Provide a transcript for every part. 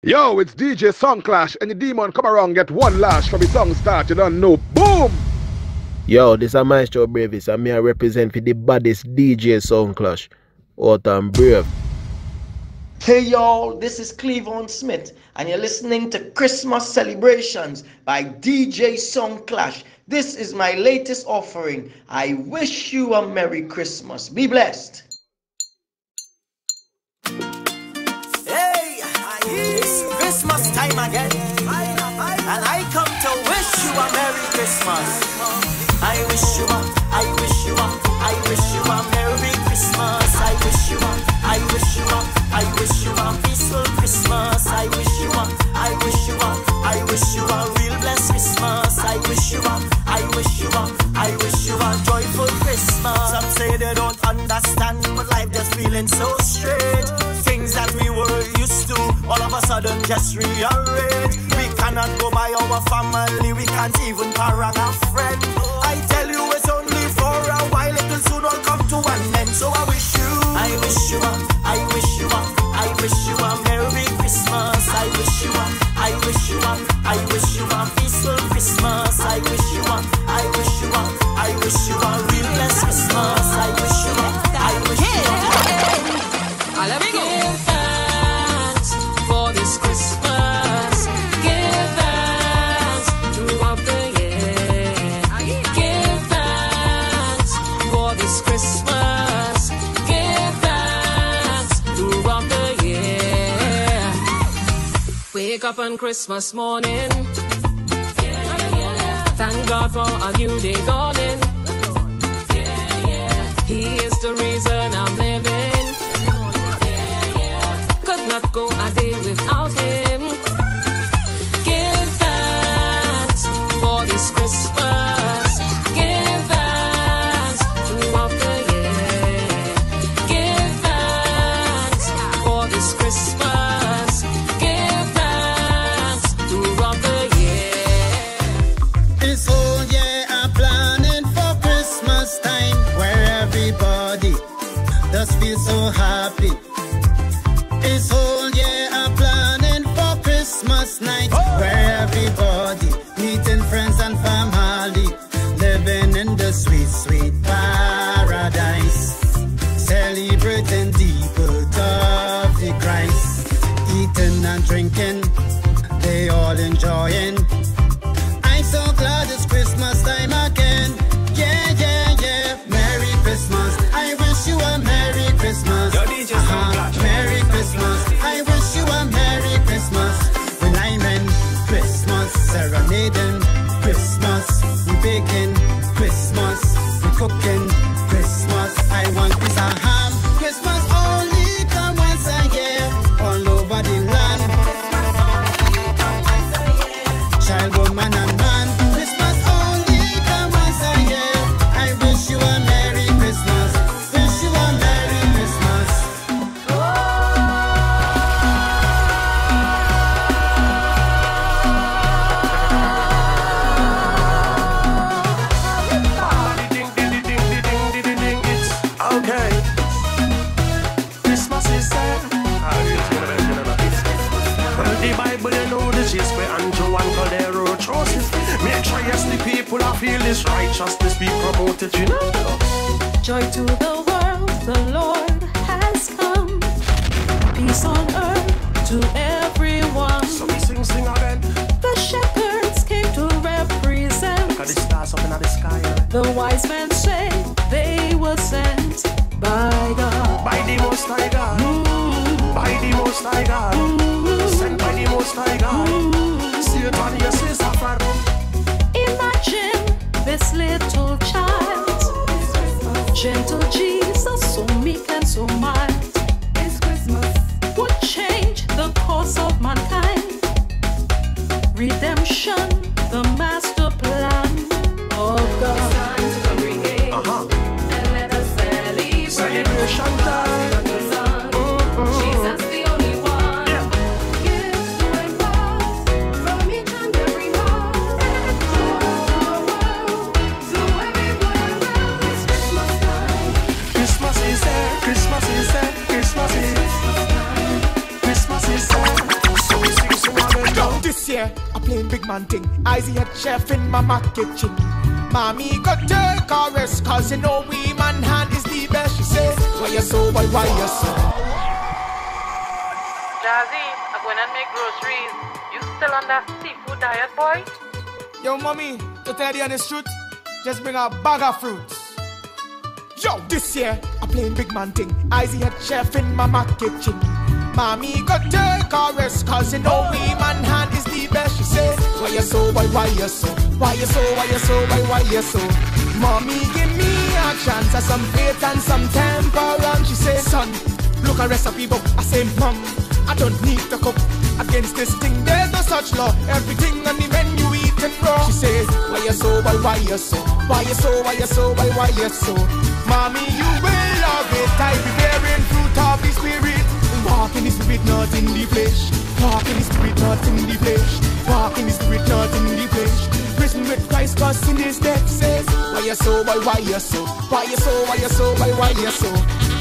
Yo, it's DJ Song Clash, and the demon come around get one lash from the song start, you don't know. Boom! Yo, this is Maestro Bravis, and me I represent for the baddest DJ Song Clash. Out and brave. Hey y'all, this is Cleavon Smith, and you're listening to Christmas Celebrations by DJ Song Clash. This is my latest offering. I wish you a Merry Christmas. Be blessed. Hey, it's Christmas time again, and I come to wish you a Merry Christmas. I wish you a Merry Christmas. I wish you a peaceful Christmas. I wish you a real blessed Christmas. I wish you a joyful Christmas. Some say they don't understand, but life just feeling so straight. Things that we were used to, all of a sudden just rearrange. We cannot go by our family, we can't even parang a friend. I tell you it's only for a while, it'll soon all come to an end. So I wish you a Merry Christmas. I wish you a peaceful Christmas. I wish you a real blessed Christmas. I wish you a Give thanks for this Christmas. Give thanks throughout the year. Give thanks for this Christmas. Give thanks throughout the year. Wake up on Christmas morning. Thank God for a new day dawning. He is the reason I'm living. Could not go a day without him. Give thanks for this Christmas. Give thanks throughout the year. Give thanks for this Christmas. Give thanks throughout the year. This whole year I'm planning for Christmas time, where everybody does feel so happy. This whole year I'm planning for Christmas night, where everybody meeting friends and family, living in the sweet, sweet paradise, celebrating the birth of the Christ, eating and drinking, they all enjoying. I'm so glad it's Christmas time again. Yeah, yeah, yeah. Merry Christmas. I wish you a Merry Christmas. Merry Christmas. I wish you a Merry Christmas. When I'm in Christmas, serenading Christmas, we baking Christmas, we cooking Christmas. I want piece of ham. Christmas only come once a year, all over the land. Child, woman, and man. Christmas only come once a year. I wish you a Merry Christmas. Wish you a Merry Christmas. okay. Christmas is there. Well, the Bible, you know this is where Andrew and Cordero chooses. Make sure yes, the people I feel this righteousness be promoted, you know. Joy to the world, the Lord has come. Peace on earth to everyone. So we sing again. The shepherds came to represent. Look at the stars up in the sky. The wise men say they were sent by God. By the Most High God. By the Most High God. Sent by the Most High God. See it on your sister friend. Imagine this little child, gentle Jesus, so meek and so mild. This Christmas would change the course of mankind. Redemption, the master plan of God. Celebration time. Jesus the only one. Gifts to impart from each and every heart. To everyone around. It's Christmas time. Christmas is there. Christmas is there. Christmas is. Christmas is there. So we year, I playing big man thing. Icy head chef in mama kitchen. Mommy got take a rest, cause you know we man hand is the best. She says, why you so, why you so? Jazzy, I'm going and make groceries. You still on that seafood diet, boy? Yo, mommy, to tell you the honest truth, just bring a bag of fruits. Yo, this year, I playing big man thing. Icy head chef in mama kitchen. Mommy got take a rest, cause you know we man hand is the best. She says, why you so, why you so? Why you so, why you so, why you so? Mommy give me a chance of some faith and some temper. And she says, son, look a recipe book. I say, mom, I don't need to cook. Against this thing, there's no such law. Everything on the menu eaten raw. She says, why you so, why you so? Why you so, why you so, why you so? Mommy, you will love it. I be bearing fruit of the spirit. Walk in the spirit, not in the flesh. Walk in the spirit, not in the flesh. Walk in the spirit, not in the flesh. Risen with Christ, cause in his death says, why you so, why you so? Why you so, why you so, why you so?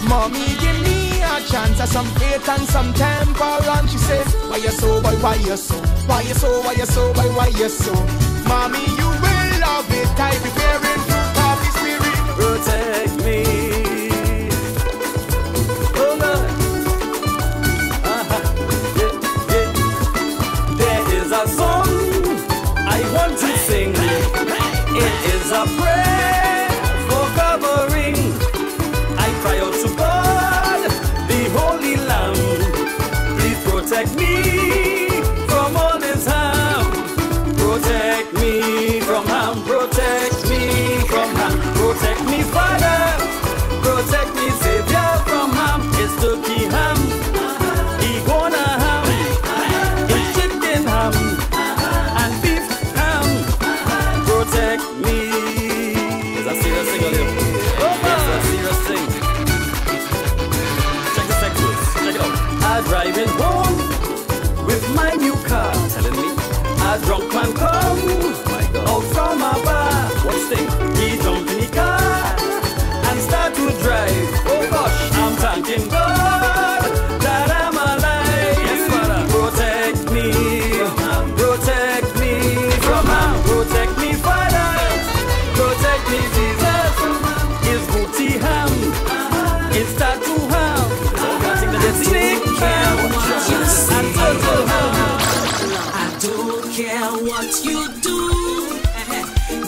Mommy, give me a chance of some faith and some temper. And she says, why you so, why you so? Why you so, why you so, why you so? Mommy, you will love it. I be bearing fruit of the spirit. Protect me. Oh Lord. There is a song I want to sing. It is a prayer for covering. I cry out to God, the Holy Lamb. Please protect me from all this harm. Protect me from harm. Protect me from harm. Protect me, Father. Protect me, Savior, from harm. It's turkey ham. He gonna ham. It's chicken ham. And beef ham. Protect me. It's a serious thing, Olivia. It's a serious thing. Check the sections. Check it out. I'm driving home with my new car. Telling me a drunk man come out from a bar. What's thing? He jumped in the car and start to drive. Oh gosh, I'm thanking God that I'm alive. Yes, Father. Protect me from harm. Protect me from harm. Protect me, Father. Protect me, Jesus. His booty ham. His tattoo ham. His snake ham. And turtle ham. I don't care what you do.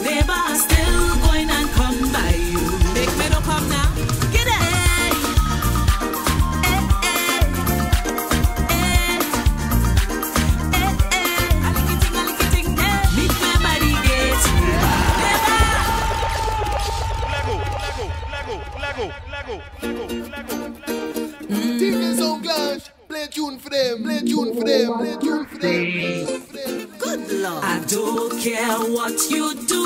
Neighbor still going and come by you. Make me no come now. Get it. Meet me by the gate. DJ Sound Clash, play a tune for them, play a tune for them, play a tune for them. Good Lord. I don't care what you do.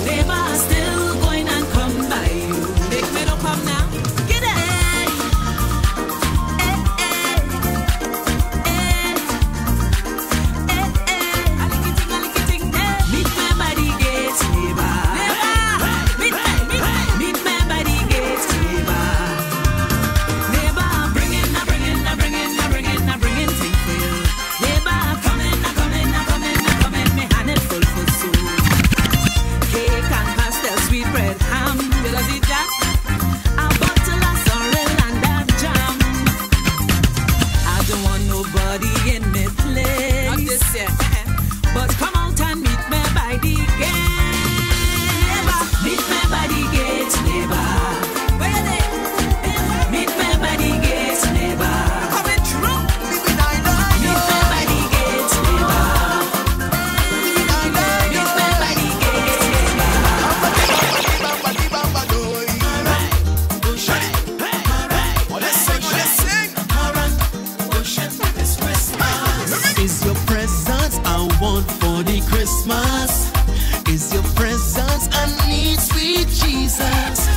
Neighbor still going and come by you. Make me no come now. Get it. Meet me by the gate, neighbor. Meet me by the gate, neighbor. Neighbor, I'm bringing things for you. Neighbor, coming, me hand it full for soup. Cake and pastel, sweet bread, ham, will I see that? A bottle of sorrel and a jam. I don't want nobody in me place. Not this year. But come out and meet me by the gate. Neighbor, meet me by the gate, neighbor. Where are they? Meet me by the gate, neighbor. Coming through. Meet me by the gate, neighbor. Meet me by the gate, Is your presence I want for the Christmas? Is your presence I need, sweet Jesus?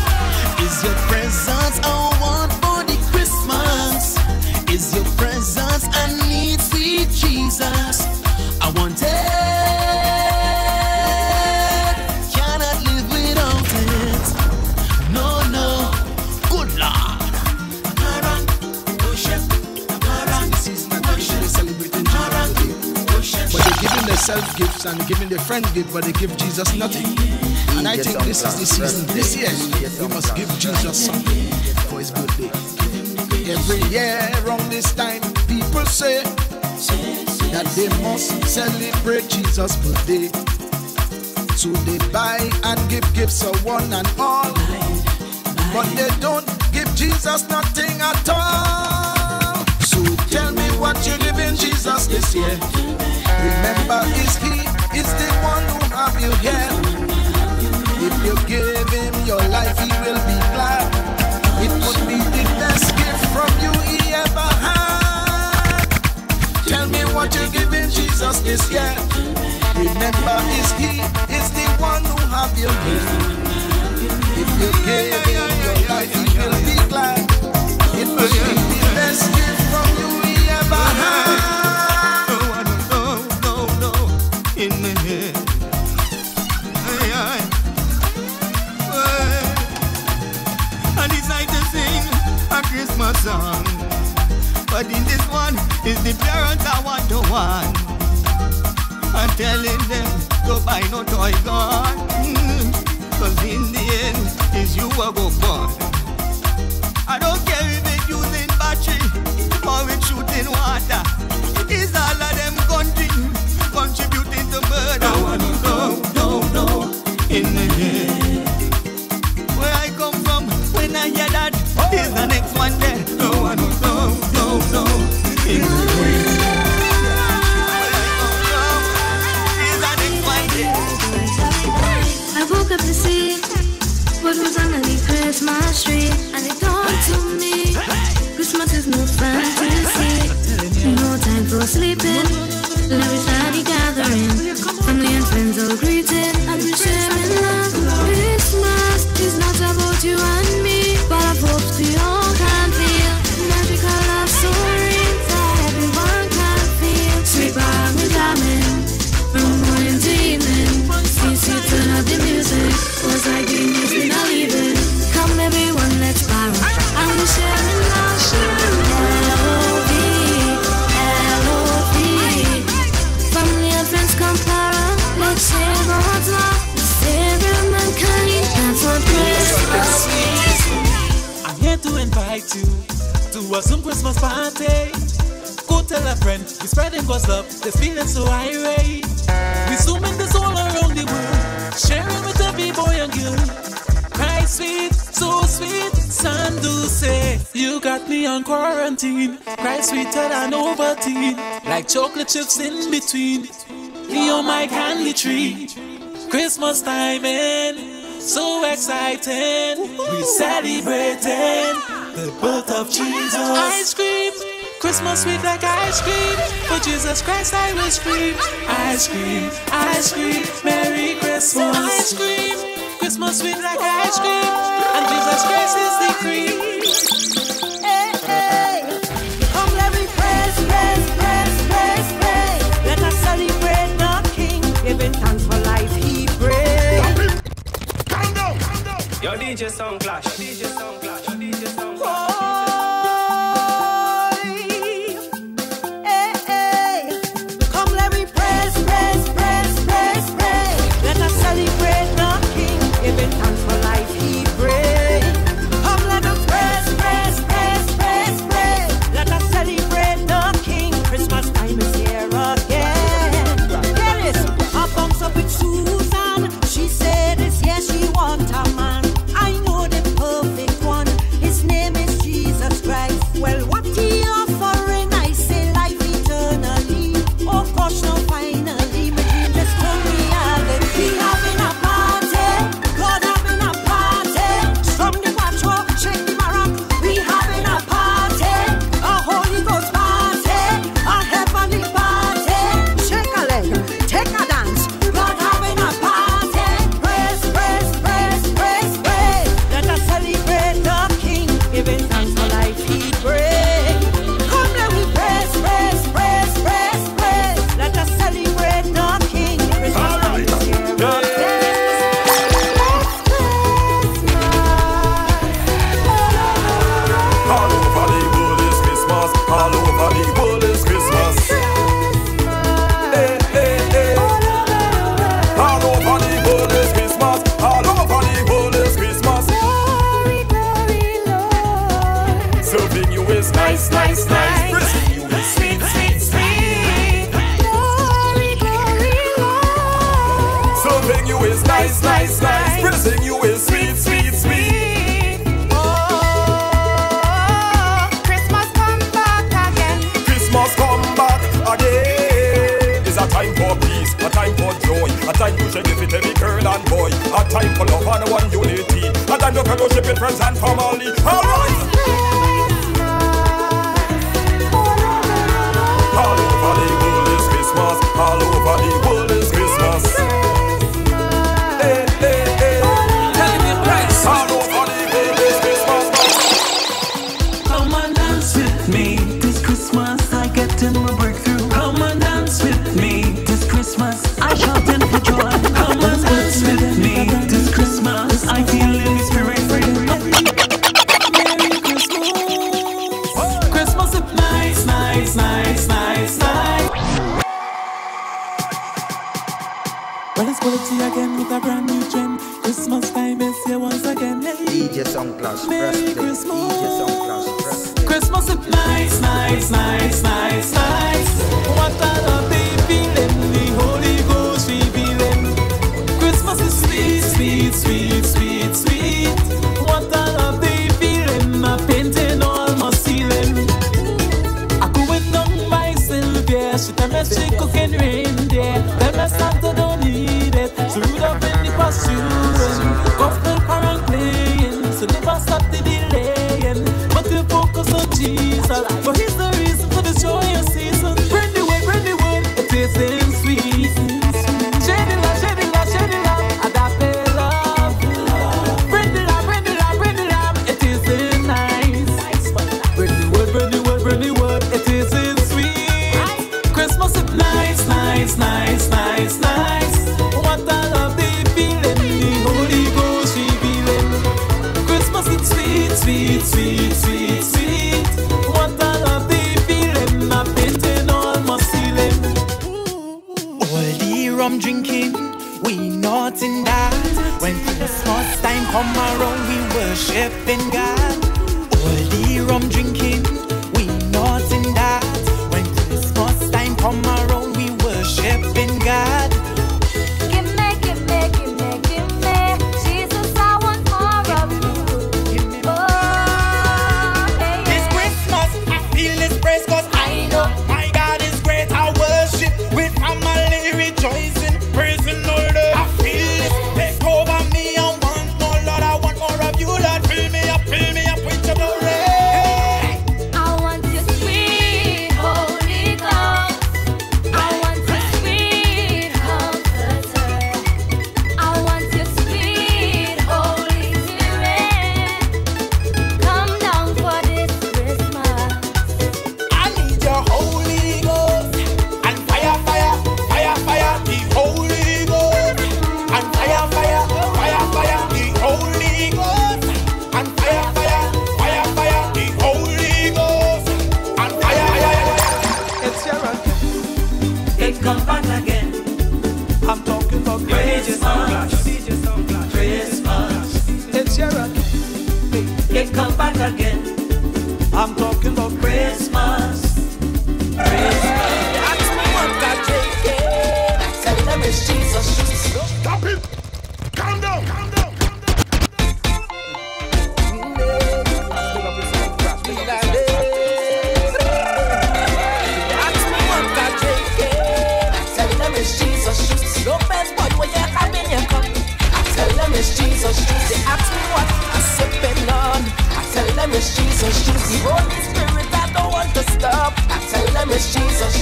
Is your presence I want for the Christmas? Is your presence I need, sweet Jesus? I want it, cannot live without it. No, no, good Lord. This is my nation celebrating. themselves gifts and giving their friends gifts, but they give Jesus nothing. And I think this is the season. This year, we must give Jesus something for his birthday. Every year around this time, people say that they must celebrate Jesus' birthday. So they buy and give gifts to one and all, but they don't give Jesus nothing at all. So tell me what you're giving Jesus this year. Remember, he is the one who have you here. If you give him your life, he will be glad. It would be the best gift from you he ever had. Tell me what you're giving Jesus this year. Remember, he is the one who have you here. If you give him your life, he will be glad. It would be the best gift from you he ever had. No, in the head. I decide to sing a Christmas song, but in this one is the parents I want to want. I'm telling them to buy no toy gun, cause in the end is you a go born. I don't care if it's using battery or it's shooting water. It's all of them contributing to murder. I want to know in the end. Where I come from, when I hear that, is the next one there. No one no in the end. I woke up to see what was underneath Christmas tree, and it dawned to me, Christmas is no fantasy, no time for sleeping, everybody gathering, family and friends all greeting, and we sharing love. Christmas is not about you and me, but I hope we all can feel magical love stories that everyone can feel. Sweet bar and jamming from morning to evening. You turn up the music, was like the music now leaving. Come everyone, let's borrow. I'm just sharing love. L-O-V, family and friends come para. Let's share God's love. Save mankind, that's what Christmas is. I'm here to invite you to a Zoom Christmas party. Go tell a friend, we're spreading God's love. They're feeling so irate. We zooming this all around the world, sharing with every boy and girl. Christ sweet, so sweet, Sanduce. You got me on quarantine. Christ sweeter than Ovaltine, like chocolate chips in between. Me on my candy tree. Christmas timing, so exciting. We celebrating the birth of Jesus. Ice cream. Christmas sweet like ice cream. For Jesus Christ I will scream. Ice cream, Merry Christmas. Ice cream, Christmas sweet like ice cream. And Jesus Christ is the cream. Hey, hey. Come let me praise. Let us celebrate the King. Giving thanks for life he brings. Calm down. Your DJ Sound Clash. Susan, she said this, yes, she want a man. I know the perfect A time for love and one unity. A time to fellowship with friends and family. Alright. All over the world is Christmas. All over the world is Christmas. Hey, hey, hey. Tell me price. All over the world is Christmas. Come and dance with me this Christmas. I get in my breakthrough. Come and dance with me this Christmas. I shouting for joy. Come and dance with me this Christmas. I feel in the spirit. Merry Christmas. Christmas is nice, nice, nice, nice, nice. Well, it's quality again with a brand new trend. Christmas time is here once again. Hey. DJ Sound Clash. Merry Christmas. DJ Sound Clash. Christmas is nice, nice, nice, nice, nice. What a lovely feeling, the Holy Ghost revealing. Christmas is sweet, sweet, sweet, sweet, sweet. What a lovely feeling, a painting all my ceiling. I going down by Sylvia, she tell me she cooking reindeer. Tell me Santa don't need it, so Rudolph in the pursuing. Gospel choral playing, so never stop the delaying. But you focus on Jesus, for He's the reason for the joyous season. Bring the word, it tastes sweet. Shady love, shady love, shady love, agape love. Bring the love, it tastes nice. Bring the word, it tastes sweet. Christmas is nice, nice, nice, nice, nice. What a lovely feeling, the Holy Ghost revealing. Christmas is sweet, sweet, sweet, sweet, sweet. What a lovely feeling, I'm painting all my ceiling. All the rum drinking, we not in that. When Christmas time come around, we worshiping God. All the rum drinking, we not in that. When Christmas time come around, we worshiping God. Give me, give me, give me, give me. Jesus, I want more of you. Oh, hey, This Christmas, I feel His praise 'cause I know my God is great. I worship with family rejoicing, praising the Lord. I feel it take over me. I want more, Lord. I want more of you, Lord. Fill me up with your glory. I want your sweet Holy Ghost. I want your sweet Comforter. I want your sweet Holy Spirit. Come down for this Christmas. I need your Holy Ghost and fire, fire, fire, fire. The Holy Ghost and fire, fire, fire, fire. The Holy Ghost and fire, fire, fire, fire. The Holy Ghost and fire, fire. It's your run. It come back again. I'm talking about Christmas. Christmas. It's your run. It come back again. I'm talking about Christmas. Christmas. Ask me what God drinking. Tell them it's Jesus. Stop it! Calm down! Calm down! Ask me what God drinking. Tell them it's Jesus. No best boy when you come in your cup. I tell them it's Jesus. They ask me what I'm sipping on. I tell them it's Jesus. The Holy Spirit I don't want to stop. I tell them it's Jesus.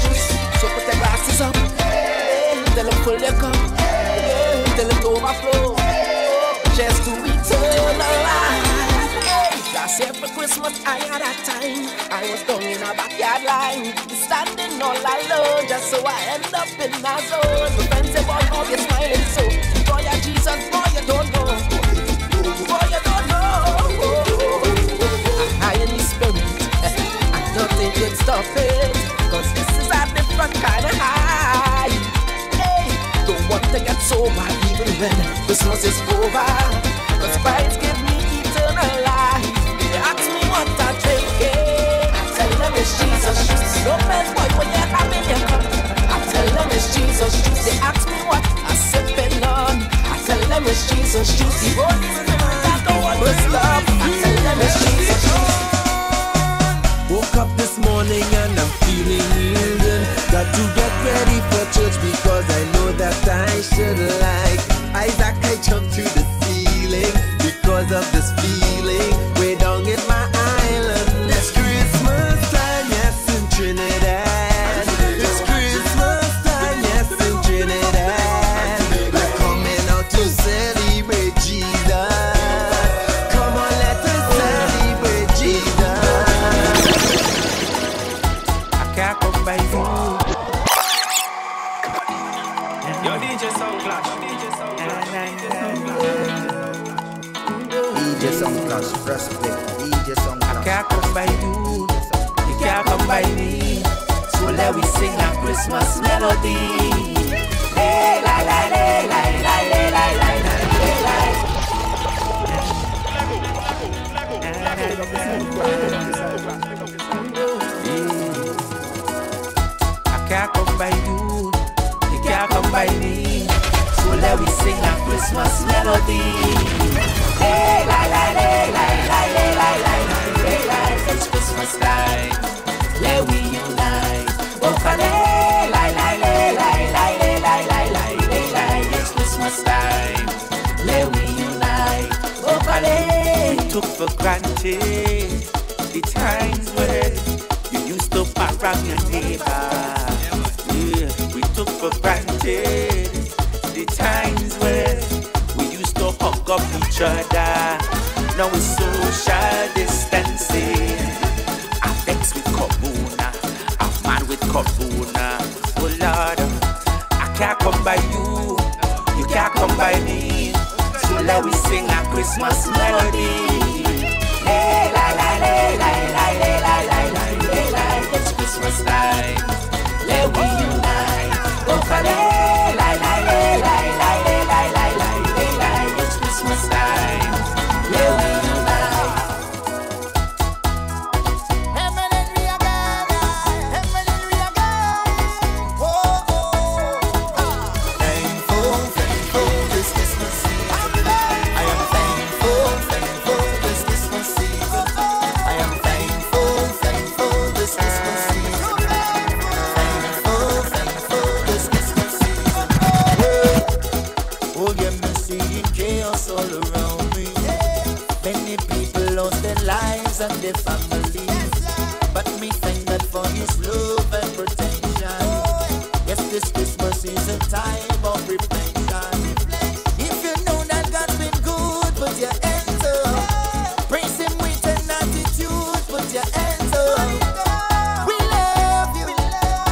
So put the glasses up. Tell them full your cup. Tell them to overflow. Just to eternal life. Last year for Christmas I had a time. I was down in a backyard line, standing all alone, just so I end up in my zone. The friends say, boy, how you smiling so? Boy, you're Jesus, boy, you don't know. Boy, you don't know. I in the spirit, and nothing could stop it. 'Cause this is a different kind of high. Hey, don't want to get sober even when Christmas is over. 'Cause Christ give me eternal life. They ask me what I'm drinking. I tell them it's Jesus. No best boy when you're having your cup. I tell them it's Jesus. They ask me what I'm sipping on. I tell them it's Jesus. The Holy Spirit I don't want to stop. I tell them it's Jesus. Woke up this morning and I'm feeling real good. Got to get ready for church because I know that I should like Isaac. I jump to DJ Sound Clash, respect. DJ Sound Clash. I can't come by you, you can't come by me. So let we sing a Christmas melody. Lay, lay, lay, lay, lay, lay, lay, lay, lay, lay. I can't come by you, you can't come by me. So let we sing a Christmas melody. Hey, la la la la la la la la la. It's Christmas time, let we unite. Oh, la la la la la la la la la. It's Christmas time, let we unite. Oh, we took for granted the times when you used to parang your neighbor. Yeah, we took for granted the times when we used to hug up each other. Now it's social distancing. I'm vexed with Corona, I'm mad with Corona. Oh Lord, I can't come by you, you can't come by me. So let we sing a Christmas melody. Hey, la la la la la la la la la la. It's Christmas time, let we unite. Oh, la la la la la la la la la. It's Christmas time, let we unite. And their families, but me thank God for His love and protection. Yes, this Christmas is a time of repentance. If you know that God's been good, put your hands up. Praise Him with an attitude, put your hands up. We love you,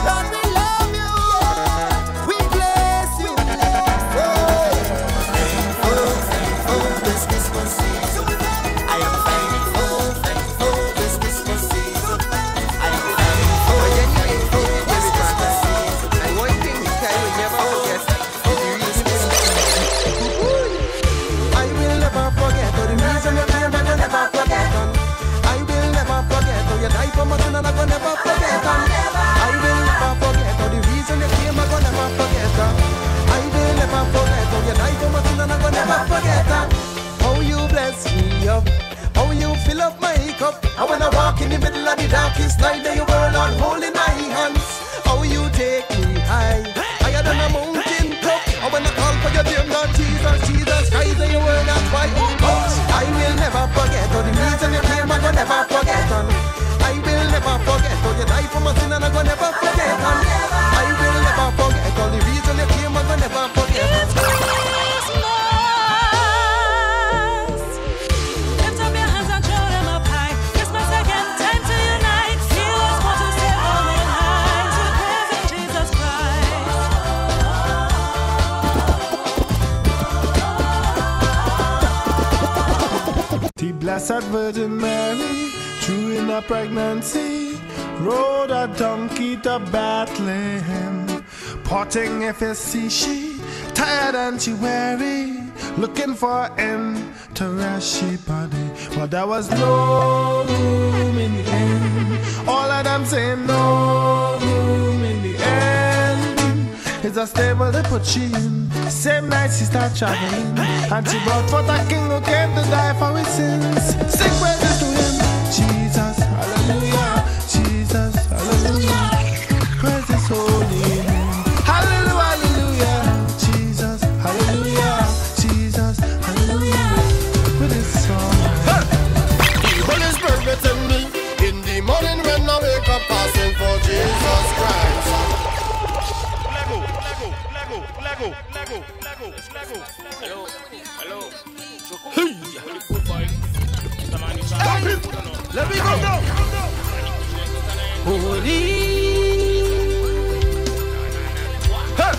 Lord, we love you. We bless you. Thankful this Christmas season. I am thankful. How you bless me up, how you fill up my cup. I wanna walk in the middle of the darkest night, there you were, Lord, holding my hands. How you take me high, higher than a mountain top. I wanna call for your name, Lord Jesus, Jesus Christ, there you were, that's why. I will never forget all the reason you came, I'm gonna never forget. I will never forget all you died for my sin, and I'm gonna never forget. I will never forget all the reason you came, I'm gonna never forget. The Blessed Virgin Mary, true in her pregnancy, rode a donkey to Bethlehem. Potting if you see she, tired and she weary, looking for him to rest she body. But there was no room in the inn. All of them saying no room in the end. It's a stable they put she in. Same night she start traveling, and she brought forth a king who came to die for his sins. Sing praises to him, Jesus, hallelujah, Jesus, hallelujah, praise his holy name, hallelujah, hallelujah, Jesus, hallelujah, Jesus, hallelujah, with his song. The Holy Spirit within me, in the morning when I wake up, passing for Jesus Christ. Hello. Hey. Let me go now. Holy. Hey.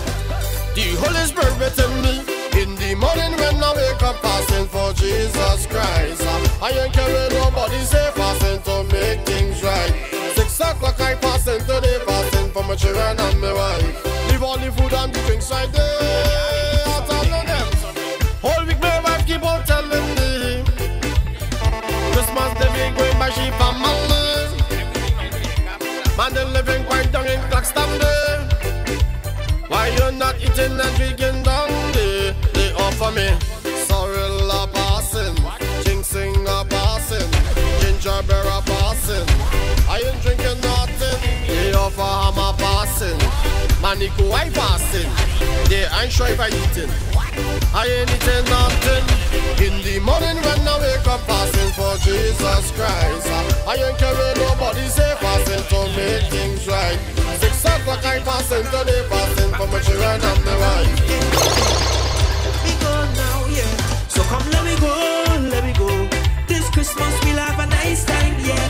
The Holy Spirit within me, in the morning when I wake up, passing for Jesus Christ. I ain't carrying nobody say fasting to make things right. 6 o'clock I passing today, fasting for my children and my wife. Leave all the food and the drinks right there. I tell them. Whole week my wife keep on telling me Christmas they be going by she family. Man they living quite down in Claxton there. Why you not eating and drinking down there? They offer me sorrel a passing, jinxing a passing, ginger beer a passing. I ain't drinking nothing. They offer hammer passing, manico I passing. They ain't sure if I eating. I ain't eating nothing. In the morning when I wake up fasting for Jesus Christ. I ain't carrying nobody say fasting to make things right. 6 o'clock I passing today, fasting for my children and my wife. We go now, yeah. So come let me go. This Christmas we'll have a nice time, yeah.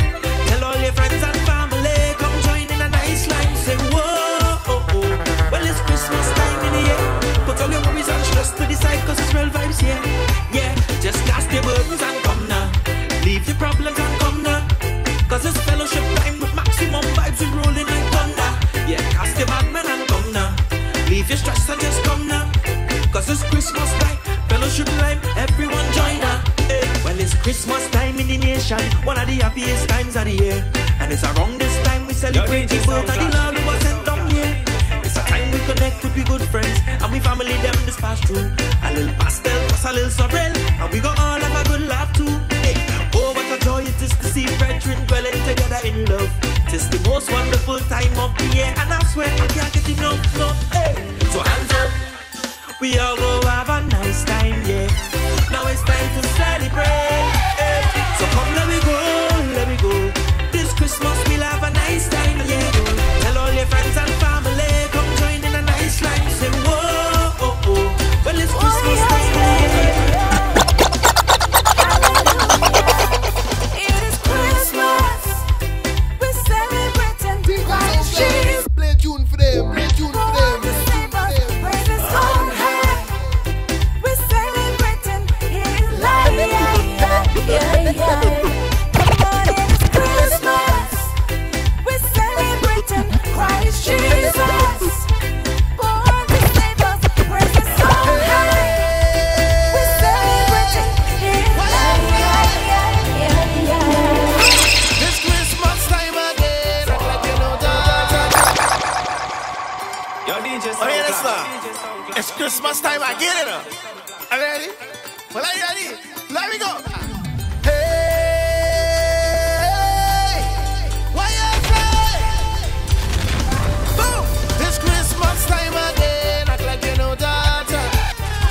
Tell all your friends and family, come join in a nice line. Say whoa, oh, oh. Well it's Christmas time in the year. Put all your worries and stress to the side, cause it's real vibes here. Yeah, just cast your burdens and come now. Leave your problems and come now. Cause it's fellowship time with maximum vibes, we rolling like thunder. Yeah, cast your bad man and come now. Leave your stress and just come now. Cause it's Christmas time, fellowship time, everyone join now. Hey. Well it's Christmas time in the nation, one of the happiest times of the year. And it's around this time we celebrate the birth of the Lord who was sent down here. It's a time we connect with we good friends, and we family them this past through. A little pastel plus a little sorrel, and we got all have a good laugh too. Hey. Oh what a joy it is to see brethren dwelling together in love. It's the most wonderful time of the year, and I swear I can't get enough, no. Hey. So hands up, we all go have a nice time, yeah. Now it's time to celebrate, hey. So come let me go. This Christmas we'll have a nice time, yeah. Tell all your friends and family, come join in a nice line. Say whoa, oh, oh. Well it's Christmas time, yeah. It is Christmas. We're celebrating Christ Jesus. Play tune for them, play tune for them. Praises on high. We're celebrating His life. Yeah. Come on, it's Christmas. We're celebrating Christ Jesus. Born to save us. Praises on high. We're celebrating His life. This Christmas time again, act like you know that. Yo, DJ Oh yeah, that's not. It's Christmas time again, you know. Are you ready? Well, are you ready? Let me go. Hey, what you say? Boom! This Christmas time again, act like you know that.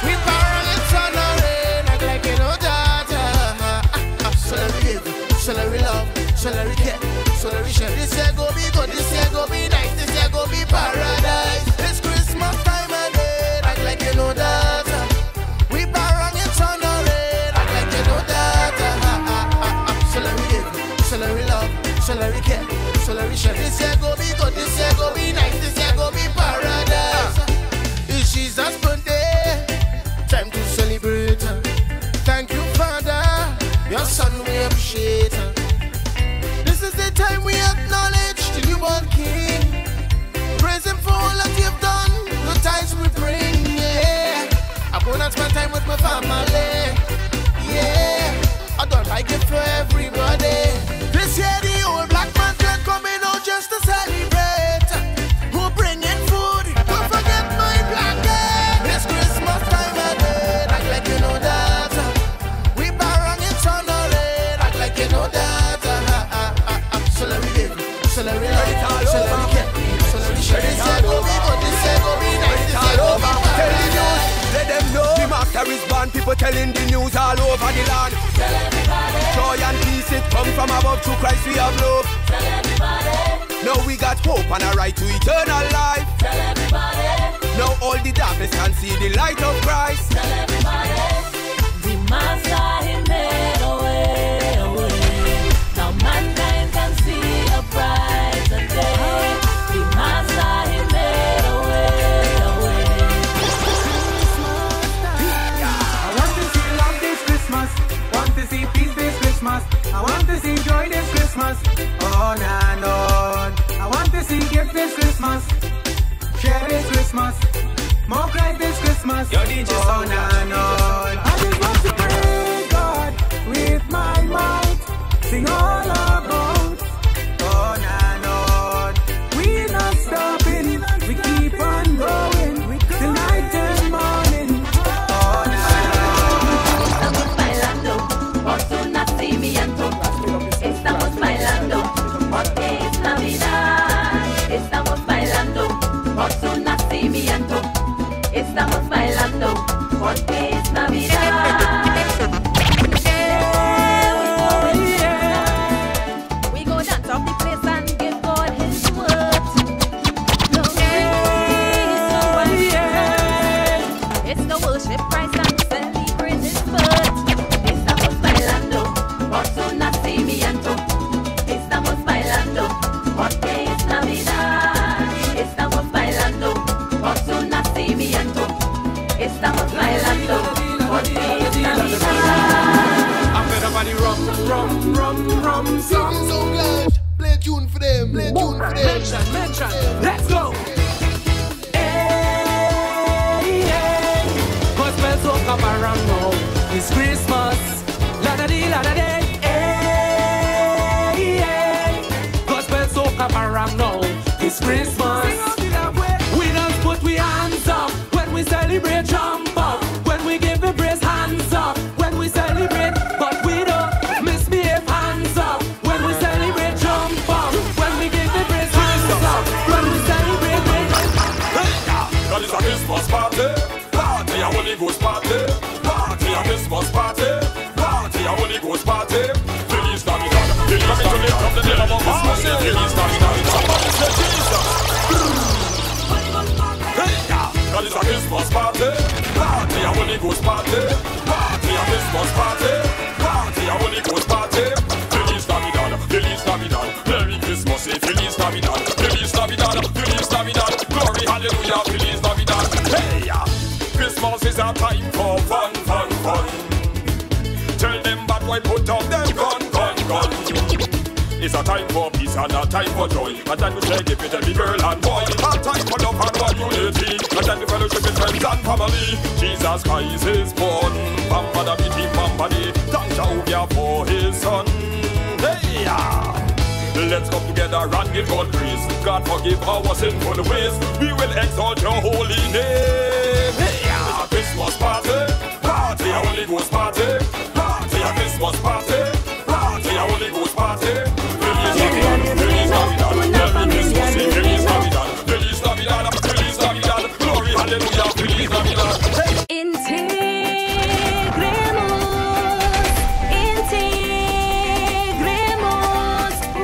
We parents on the rain, act like you know that. So let me give, so let me love, so let me care, so let me share. This year go be good, this year go be nice, this year go be paradise. This Christmas time again, act like you know that. We parents on the rain, act like you know that. So let me give, so let me love, so let me care, so let me share. This year go be good, this year go be nice, this year go be paradise. It's Jesus' birthday, time to celebrate. Thank you, Father, your son we appreciate. This is the time we acknowledge the newborn King. Praise Him for all that you've done, the times we bring, yeah. I'm gonna spend time with my family, yeah. I don't like it for everybody. This year the old black man can coming out just to celebrate. Who bringing food? Don't forget my blanket. This Christmas time again, act like you know that. We barang it on the rain, act like you know that. So let me live, so let me love, so let me care, so let me share. This year go be good, this year go be nice, this year go be paradise. Let them know the master is born. People telling the news all over the land. Tell everybody. Joy and peace it come from above. Through Christ we have love. Tell everybody. Now we got hope and a right to eternal life. Tell everybody. Now all the darkness can see the light of Christ. Tell everybody. The master he made a way. Now mankind can see a brighter day. The master he made a way. I want to see love this Christmas. Christmas. More Christ this Christmas. Yo, DJ Sound Clash. I just want to praise God with my mouth. Sing all about. Oh, na, Lord. We not stopping. We keep on going. Till night and morning. Oh, na, Estamos bailando por su nacimiento. Estamos bailando porque es Navidad. Estamos bailando por su nacimiento. Estamos bailando porque es Navidad. We go dance off the place and give God His word. It's the worship Christ and celebrate His birth. Estamos bailando por su nacimiento. Estamos bailando porque es Navidad. Estamos bailando por su nacimiento. Estamos bailando porque es Navidad. I'm better by the rum song. So glad. Play tune for them. Play tune for them. Mention. Let's go. Gospel so come around now. It's Christmas. La da dee la da day. Gospel so come around now. It's Christmas. We don't put we hands up when we celebrate. Jump up when we give the praise. Hands up when we celebrate. But we don't misbehave. Hands up when we celebrate. Jump up when we give the praise. Hands up when we celebrate. God is a Christmas party. Party a Holy Ghost party. Party a Christmas party. Party a Holy Ghost party. Feliz Navidad. Feliz Navidad. From the day of Christmas. Feliz Navidad. Somebody say Jesus. God is a Christmas party. Party a Holy Ghost party. Party a Christmas party. Party a Holy Ghost party. Feliz Navidad. Feliz Navidad. Merry Christmas. Feliz Navidad. Feliz Navidad. Feliz Navidad. Glory, hallelujah. Feliz Navidad. Hey, Christmas is a time for fun. Tell them bad boy put up them gun. It's a time for peace and a time for joy. A time to shake it with every girl and boy. A time for love and one unity. A time to fellowship with friends and family. Jesus Christ is born. Bambada biti bambadi. Thank Jehovah for His Son. Hey, let's come together and give God praise. God forgive our sinful ways. We will exalt Your holy name. Hey, it's a Christmas party. Party a Holy Ghost party. Party a Christmas party. Party a Holy Ghost party. Feliz Navidad, Feliz Navidad, Feliz Navidad, Feliz Navidad, Feliz Navidad, Glory, hallelujah, Feliz Navidad.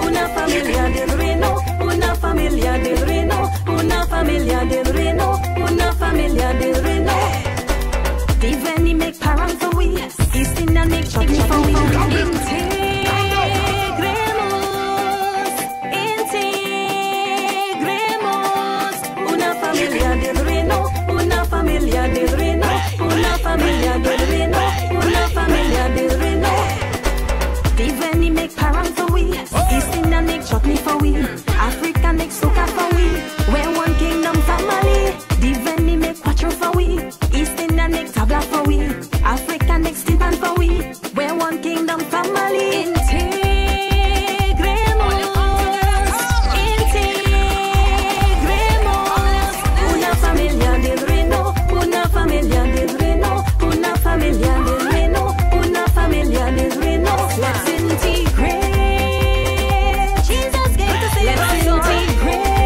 Una familia del reino, una familia del reino, una familia del reino, una familia del reino. Diveni make parang for we, Istina make chutney for we. Una familia del reino, una familia del reino, una familia del reino, una familia del reino. Diveni make parang for we, East Indian make chutney for we, Africa make soca for we. We're one kingdom family. Diveni make quattro for we, East Indian make tabla for we, Africa make steampan for we. We're one kingdom family. Let's integrate. Jesus gave us a let's integrate.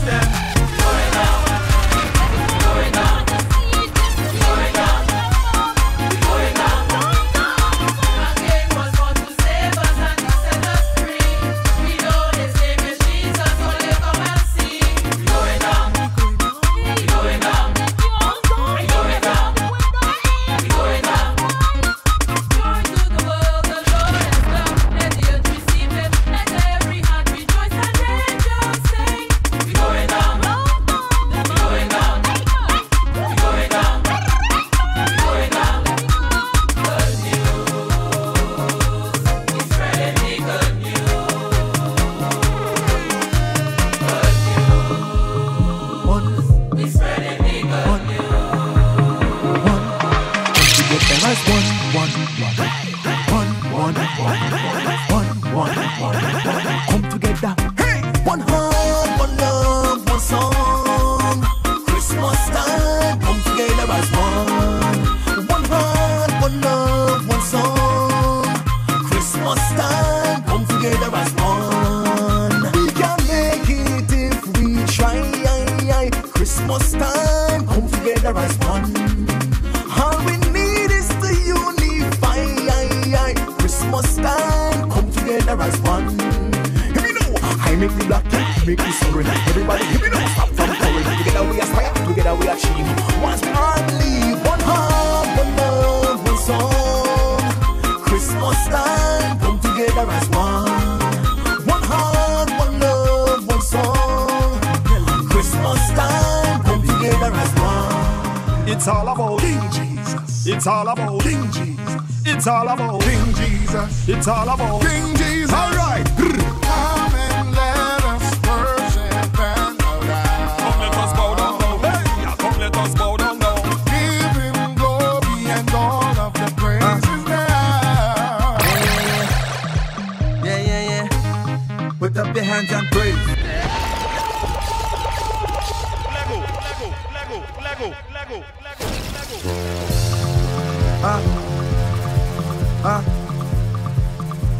them. Going down, going down, going down, going down. Our King was born to save us and to set us free. We know His name is Jesus, so let's come and see. Going down, going down, going down, going down. Joy to the world, the Lord has come. Let the earth receive Him. Let every heart rejoice and angels sing. We going down, we going down, we going down, we going down. Good news, He's spreading the good news. Good news, He's spreading the good news. There is one. Come together. Hey! One heart, one love, one song. Christmas time, come together as one. One heart, one love, one song. Christmas time, come together as one. We can make it if we try. Christmas time, come together as one. All we need is to unify. Christmas time, come together as one. Hear me now. I make the black cat, make the sorry. Everybody hear me now. Stop from pouring. Together we aspire, together we achieve. Once we all believe, one heart, one love, one song. Christmas time, come together as one. One heart, one love, one song. Christmas time, come together as one. It's all about King Jesus. It's all about King Jesus. It's all about King Jesus. It's all about King Jesus. All right. Come and let us worship and bow down. Come let us bow down now. Hey, come let us bow down now. Give Him glory and all of the praises now. Yeah. Put up your hands and praise. Lego.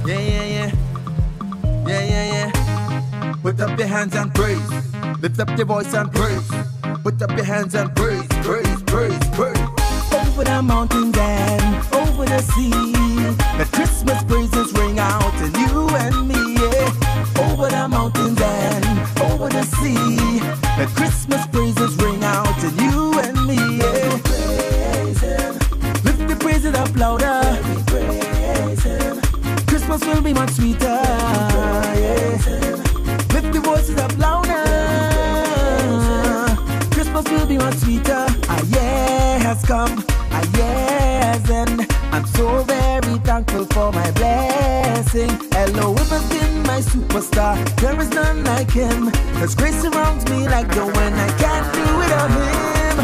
Yeah. Put up your hands and praise. Lift up your voice and praise. Put up your hands and praise. Over the mountains and over the sea, the Christmas praises ring out to you and me. Yeah. Over the mountains and over the sea, the Christmas praises ring out to you and me. Yeah. Lift the praises up louder. Christmas will be much sweeter. Yeah. Lift the voices up louder. Christmas will be much sweeter. A year has come, a year has ended. I'm so very thankful for my blessing. Hello, him has been my superstar. There is none like him. Cause grace surrounds me like the wind. I can't do without him.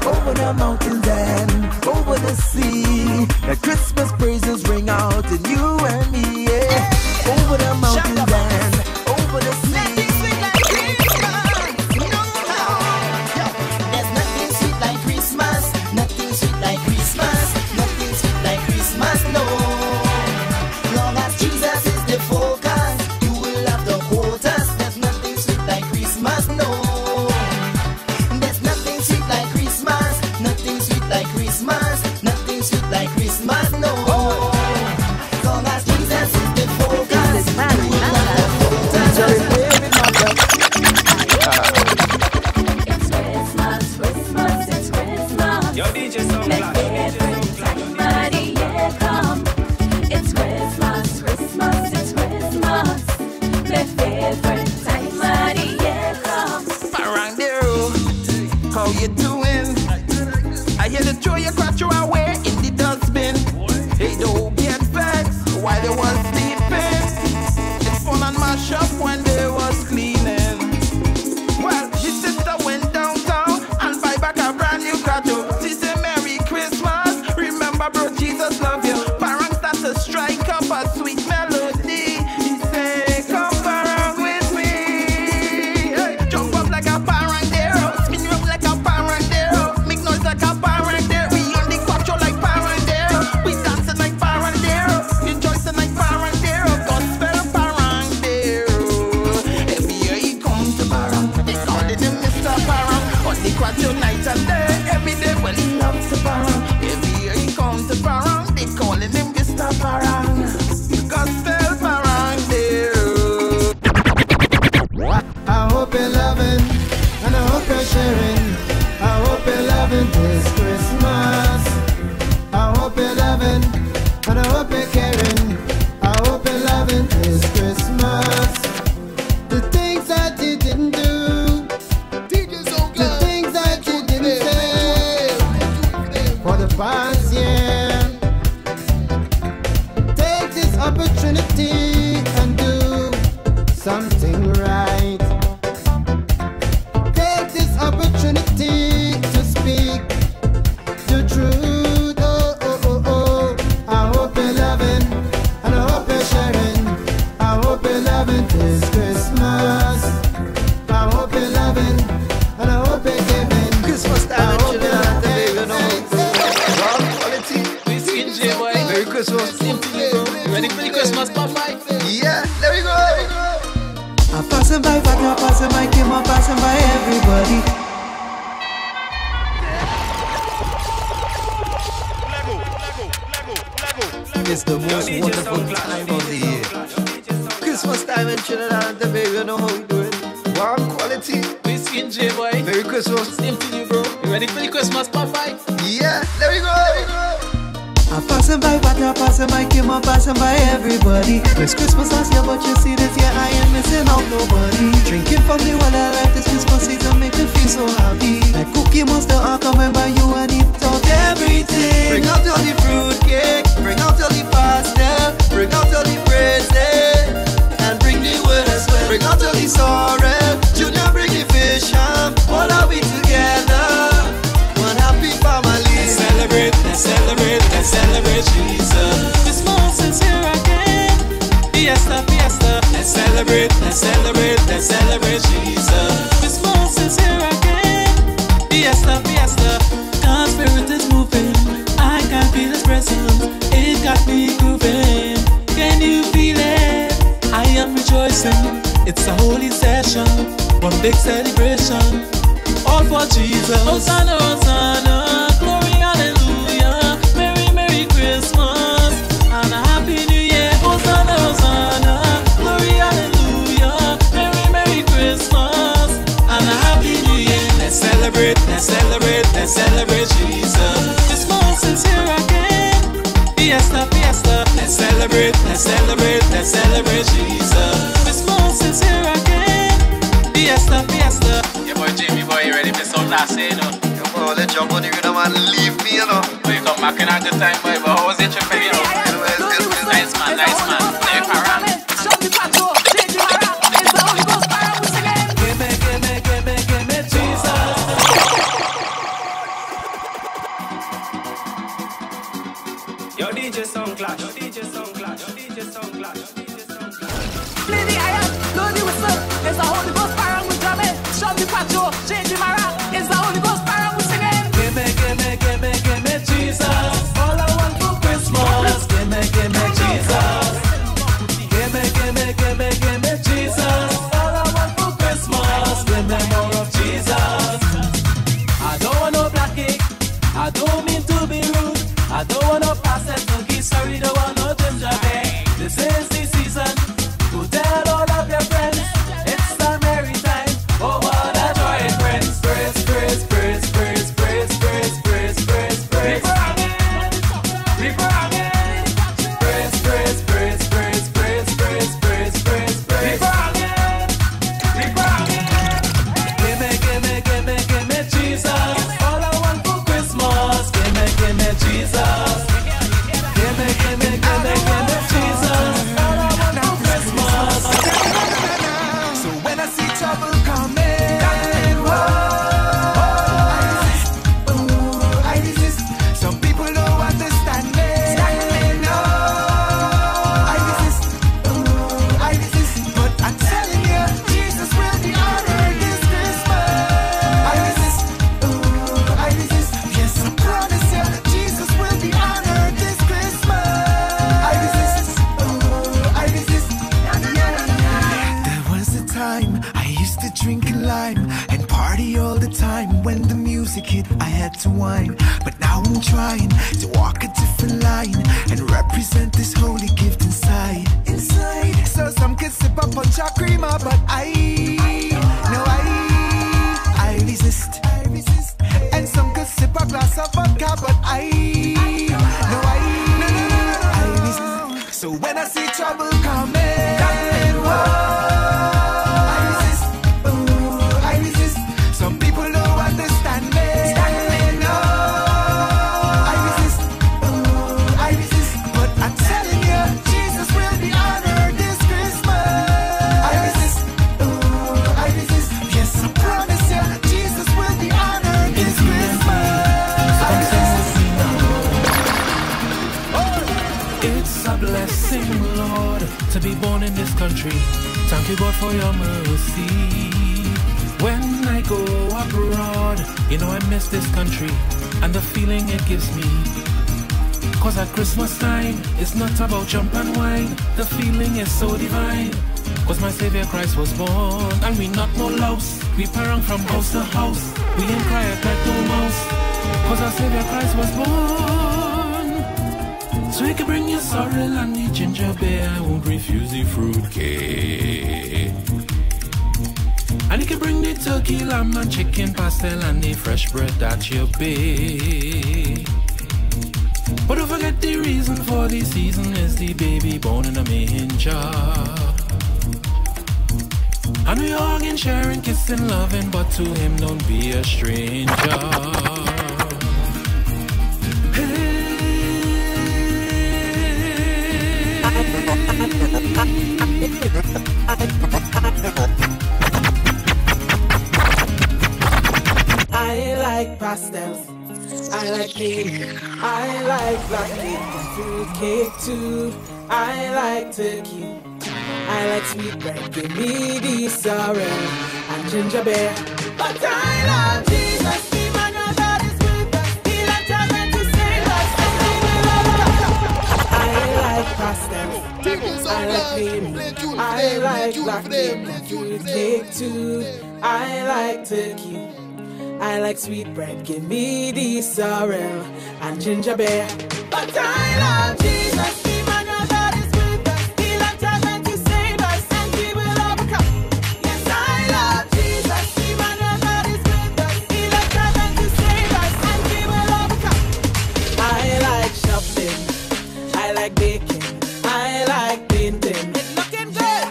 Over the mountains and over the sea, the Christmas praises ring out in you and me. Yeah. Over the mountains and over the sea. There's nothing sweet like Christmas. Nothing sweet like Christmas. Nothing sweet like Christmas, no. Long as Jesus is the focus, you will have to quote us. There's nothing sweet like Christmas, no. There's nothing sweet like Christmas. Nothing sweet like Christmas. Nothing sweet like Christmas, no. Long as Jesus is the focus, you will have to quote us. you're sharing. I hope you're loving this Christmas. I hope you're loving, and I hope you're caring. I hope you're loving this Christmas. The things that you didn't do, the things that you didn't say for the past year. Take this opportunity and do something right. Take this opportunity to speak the truth. Oh, oh, oh, oh. I hope you're loving, and I hope you're sharing. I hope you're loving this Christmas. I hope you're loving, and I hope you're giving. Christmas time, children, and the baby, no. Wow, quality. Merry Christmas. Ready for the Christmas pop mic? Yeah, there we go. I'm passing by, but not passing by, Kim, I'm passing by everybody. It's the most wonderful time of the year. Christmas time in Trinidad and Tobago, you know how we do it. Warm quality. Whiskey and J-Boy. Merry Christmas. Same to you, bro. You ready for the Christmas pop mic? Yeah, there we go. I'm passing by, but not passing by, Kim, I'm passing by everybody. It's Christmas last year, but you see this year I ain't missing out nobody. Drinking from the well, I like this Christmas season, make me feel so happy. Like Cookie Monster, I'll come and buy you and eat out everything. Bring out all the fruit cake, bring out all the pasta, bring out all the presents, and bring the word as well. Bring out all the sorrel, Junior bring the fish ham. All are we together, one happy family. Let's celebrate, let's celebrate, let's celebrate Jesus. Christmas is here again. Fiesta, fiesta. Let's celebrate, let's celebrate, let's celebrate Jesus. Christmas is here again. Fiesta, fiesta. God's spirit is moving. I can feel His presence. It got me grooving. Can you feel it? I am rejoicing. It's a holy session, one big celebration. All for Jesus. Hosanna, Hosanna, glory, hallelujah. Merry, Merry Christmas and a Happy New Year. Hosanna, Hosanna, glory, hallelujah. Merry, Merry Christmas and a Happy New Year. Let's celebrate, let's celebrate, let's celebrate Jesus. Christmas is here again. Fiesta, fiesta. Let's celebrate, let's celebrate, let's celebrate Jesus. Christmas is here again. Fiesta, fiesta. Yeah, boy, Jamie, boy, you ready for some last say, you know? Come on, let's jump on the rhythm and leave me, you know. Boy, you come back in a good time, boy, but how was it your baby, you know? Nice man, nice man. Never around. Gimme, Jesus. Yo, DJ Sound Clash. Yo, DJ Sound Clash. Yo, DJ Sound Clash. Yo, DJ Sound Clash. Play the iron, blow the whistle. It's the Holy Ghost fire and we drumming. Shove the pacho, change the mara. It's the Holy Ghost fire and we singing. Gimme, Jesus. All I want for Christmas. Gimme, Jesus. Gimme, Jesus. All I want for Christmas. Gimme more of Jesus. I don't want no black cake. I don't mean to be rude. I don't want no pasta cookies. Sorry, don't want no ginger cake. This is the season to tell all of your friends. It's a merry time. Oh, what a joy it brings. Praise, praise, praise, praise, praise, praise, praise, praise, praise. People again. Praise, praise, praise, praise, praise, praise, praise, praise, praise. People again. Gimme, Jesus. All I want for Christmas. Gimme, Jesus. Gimme, Jesus. All I want for Christmas. So when I see trouble coming, I resist. Some people don't understand me. I resist. But I'm telling you, Jesus will be honored this Christmas. I resist. Yes, I promise you, Jesus will be honored this Christmas. I resist. There was a time I used to drink a lime and party all the time. When the music hit, I had to whine. But now I'm trying to walk a different line and represent this holy gift inside. So some kids sip up on chakrima, but I resist. Lord, to be born in this country. Thank you, God, for your mercy. When I go abroad, you know I miss this country and the feeling it gives me. Cause at Christmas time, it's not about jump and wine. The feeling is so divine. Cause my Savior Christ was born, and we not no louse. We parang from house to house. We ain't cry at like no mouse. Cause our Savior Christ was born. So you can bring your sorrel and the ginger beer. I won't refuse the fruit cake. And you can bring the turkey, lamb and chicken pastel and the fresh bread that you bake. But don't forget the reason for the season is the baby born in a manger. And we hugging, sharing, kissing, loving, but to him don't be a stranger. I like pastels, I like cake, I like black cake and fruit cake too. I like turkey, I like sweet bread, give me the sorrel and ginger beer. But I love Jesus, Emmanuel, God is with us. He left heaven to save us, and he will overcome. I like pastels, I like cream, I like black cake and fruit cake too. I like turkey, I like sweet bread, give me the sorrel and ginger beer. But I love Jesus, Emmanuel, God is with us. He left heaven to save us, and he will overcome. Yes, I love Jesus, Emmanuel, God is with us. He left heaven to save us, and he will overcome. I like shopping, I like baking, I like painting. It's looking good.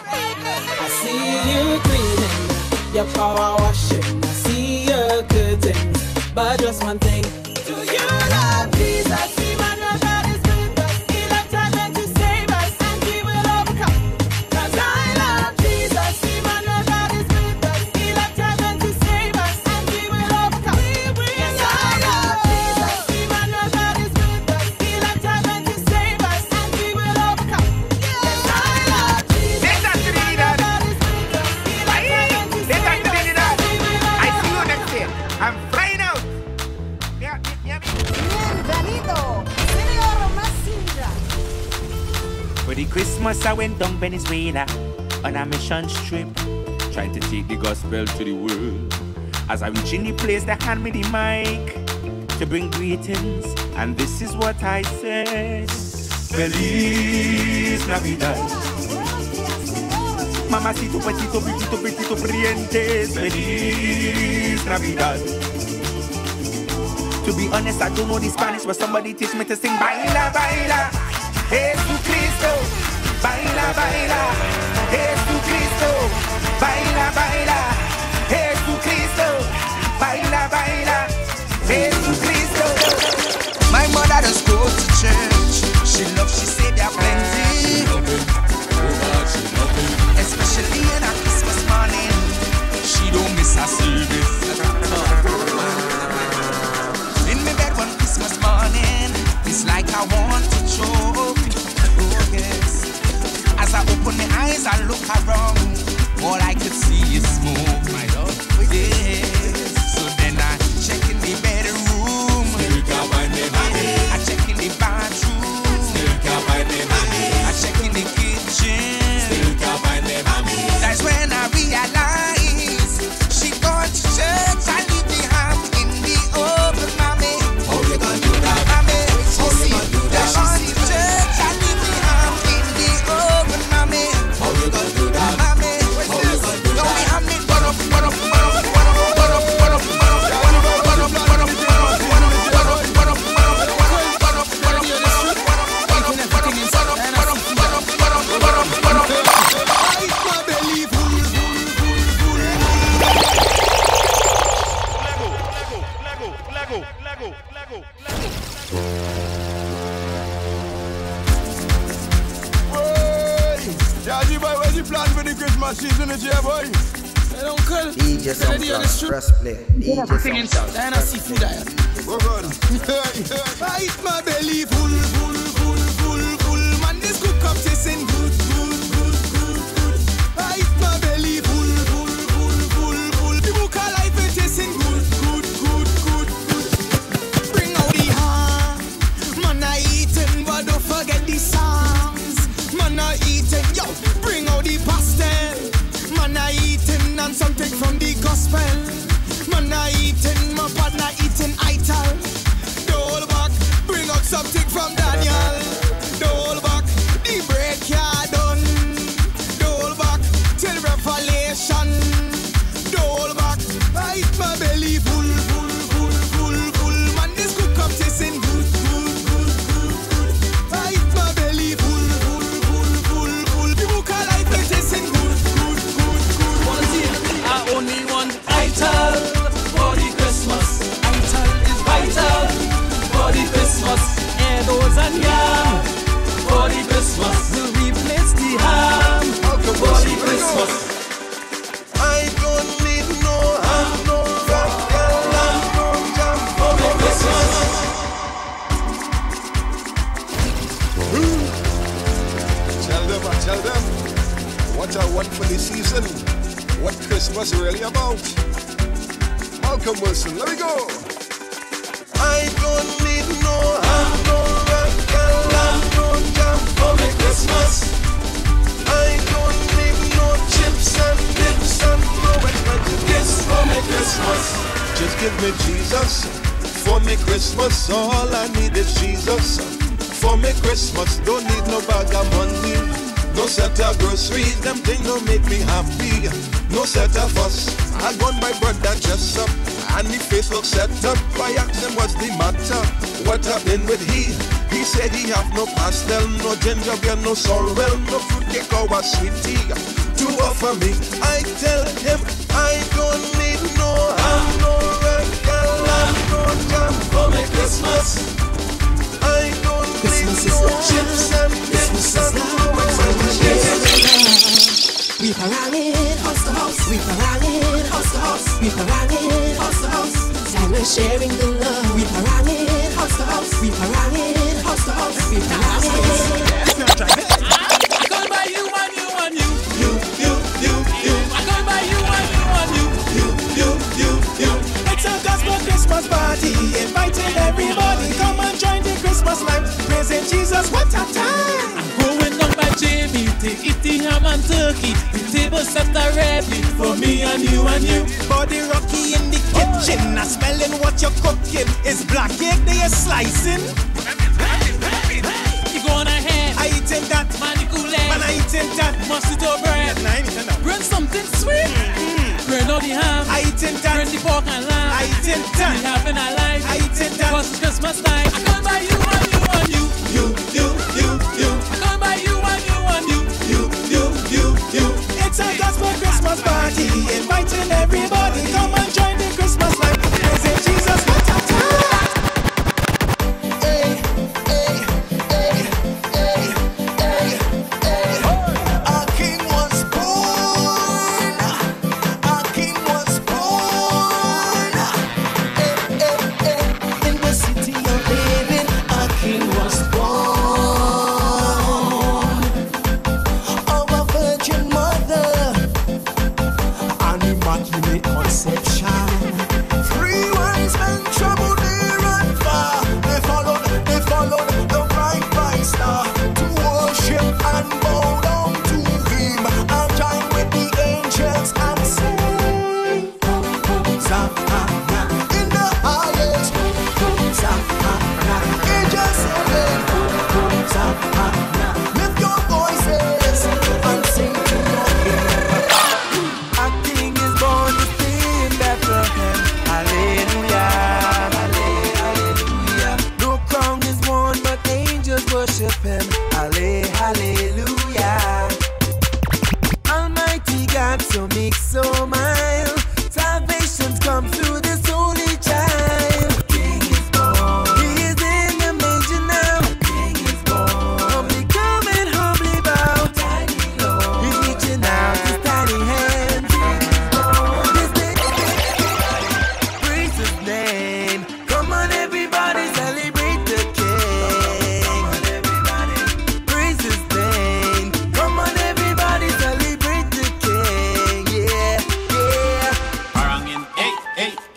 I see you cleaning, your power washing. I see your curtains, but just one thing. Do you love Jesus? Emmanuel, God is with us. He left heaven to save us, and he will overcome. Cause I love Jesus. Emmanuel, God is with us. He left heaven to save us, and he will overcome. Yes, I love Jesus. Emmanuel, God is with us. He left heaven to save us, and he will overcome. Yes, I love Jesus. Emmanuel, God is with us. He left heaven to save us, and he will overcome. I see you next year. I'm flying out. Bienvenido, Señor Masinga. For the Christmas I went down Venezuela on a mission trip, trying to take the gospel to the world. As I reach in the place, they hand me the mic to bring greetings, and this is what I said. Feliz Navidad. Mamacito, petito, petito, petito, prientes. Feliz Navidad. To be honest, I don't know the Spanish, but somebody teach me to sing. Baila, baila, Jesucristo. Baila, baila, Jesucristo. Baila, baila, Jesucristo. Baila, baila, Jesucristo. My mother does go to church. She loves, she said there are plenty. Especially in a Christmas morning, she don't miss a service. In my bed one Christmas morning, it's like I want to choke. Oh yes. As I open my eyes, I look around. All I could see is smoke. My love, yes. So then I check in the bedroom. I check in the bathroom. I check in the kitchen. That's when I realize she gone to church. I leave the ham in the oven, mommy. How you gonna do that, mommy? How you gonna do that? She gone to church. I leave the ham in the oven, mommy. How you gonna do that, mommy? How you gonna do that? Now we ham it, but up, but up, but up, but up, but up, but up, but up, but up, but up, but up, but up, but up, but up, but up, but up, but up, but up, but up, Jazzy boy, what's the plan for the Christmas season this year, boy? Hey, uncle. DJ Soundclash, press play. DJ Soundclash, Diana seafood diet. Oh God. I eat my belly full, full, full, full, full. Man, this cook up tasting good, good, good, good, good. I eat my belly full, full, full, full, full. The book of life is tasting good, good, good, good, good. Bring out the ham, man I eating, but don't forget the songs. Man I eating, yo, bring out the pastel. Man I eating and something from the gospel. Man I eating, my partner eating ital. The whole back, bring out something from Daniel. The whole back, the break ya done. The whole back, till Revelation. The whole back, I eat my belly full, full, full, full, full. Man, this cook up tasting good, good, good, good, good. I eat my belly full, full, full, full, full. The book of life is tasting good, good, good, good. I only want ital for the Christmas. Ital is vital for the Christmas. Edos and yam for the Christmas. We'll replace the ham for the Christmas. I don't need no ham, no ram, no jam for the Christmas. Tell them what I want for the season. What Christmas really about. Malcolm Wilson, let me go. I don't need no ham, no ram, no jam for me Christmas. I don't need no chips and dips and no gifts for me Christmas. Just give me Jesus for me Christmas. All I need is Jesus for me Christmas. Don't need no bag of money, no set of groceries. Them things don't make me happy. No set of fuss. I got my brother dressed up and the face looks set up. I asked him what's the matter, what happened with he? He said he have no pastel, no ginger beer, no sorrel, no fruitcake or a sweet tea to offer me. I tell him I don't need no ham, no red lamb, no jam for me Christmas. I don't need no chips and dips and no we parade house to house, we parade house to house, we parade house to house. Time we're sharing the love. We parade house to house, we parade house to house, we parade. I come by you and you and you. I come by you and you. It's a gospel Christmas party, inviting everybody. Come and join the Christmas night, praising Jesus. What a time! I'm going down by JBT, eating ham and turkey. The table set ready for me and you and you. Body rocky in the kitchen, not smelling what you're cooking. Is black egg they are slicing? You going ahead? I eating that. Manicule. Man, I eating that. Mosquito bread. Bring something sweet. Bring all the ham. I eating that. Bring the pork and lamb. I eating that. We having a life. I eating that. Cause it's Christmas night. I come by you and you and you. I come by you and you and you. It's a gospel Christmas party, inviting everybody. Come and join the Christmas life, praising Jesus. What a time! Hey, hey, hey, hey, hey, hey. Our King was born. Our King was born. Hey, hey, hey. In the city of David.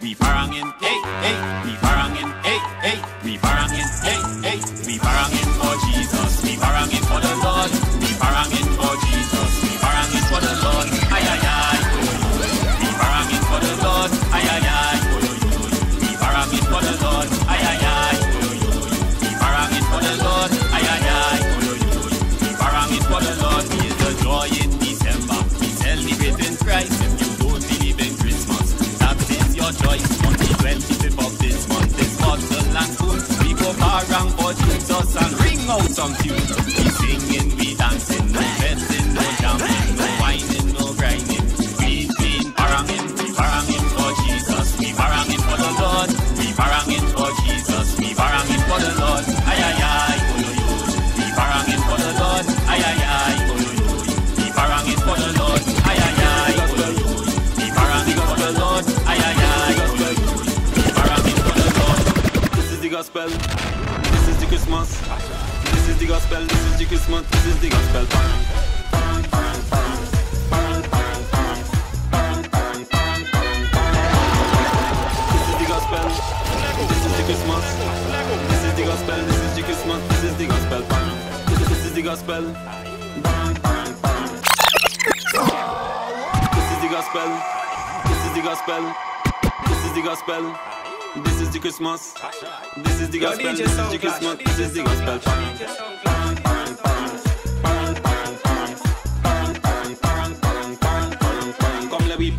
we parangin, hey, hey, we parangin, hey, hey, we parangin, hey, hey, we parangin for Jesus, we parangin for the Lord, we parangin for Jesus, we parangin for the Lord, ay ay ay, we parangin for the Lord, ay ay ay, we parangin for the Lord, ay ay ay, we parangin for the Lord, ay ay ay, we parangin for the Lord, is the joy in December, we celebrate in Christ. If you don't believe in Christmas, that is your choice. On the 25th of this month, this bottle and spoon, we go parang for Jesus and ring out some tunes. We singing, we dancing, no fencing, no jumping, no whining, no grinding. We parangin for Jesus, we parangin for the Lord, we parangin for Jesus, we parangin for the Lord, ay ay ay, we parangin for the Lord, ay ay ay, we parangin for the Lord, ay ay ay, we parangin for the Lord, ay ay ay, we parangin for the Lord. This is the gospel, this is the Christmas, this is the gospel, this is the Christmas, this is the gospel. This is the Christmas. This is the gospel. This is the Christmas. This is the gospel. This is the gospel. This is the gospel. This is the gospel. This is the gospel. This is the Christmas. This is the gospel. This is the Christmas. This is the gospel. Come let me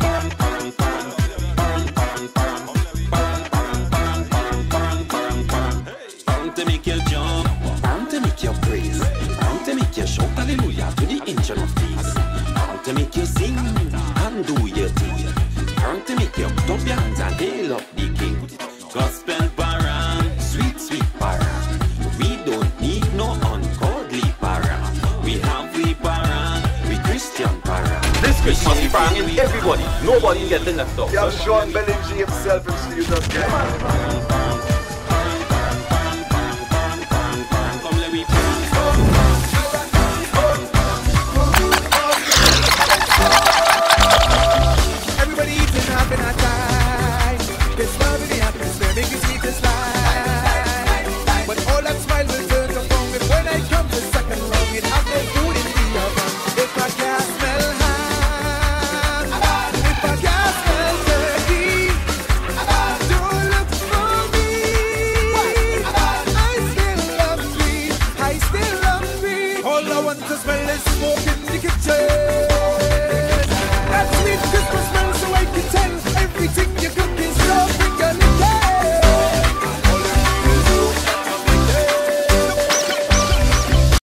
to make you jump, bound to make you praise, bound to make you shout hallelujah to the Ancient of Days, bound to make you sing and do your thing, bound to make you put up your hands and hail up the King. Gospel parang, sweet sweet parang, we don't need no ungodly parang, we have we parang, we Christian parang. This Christmas we parang in everybody, nobody getting left off. You have Sean Bellinger himself in studio.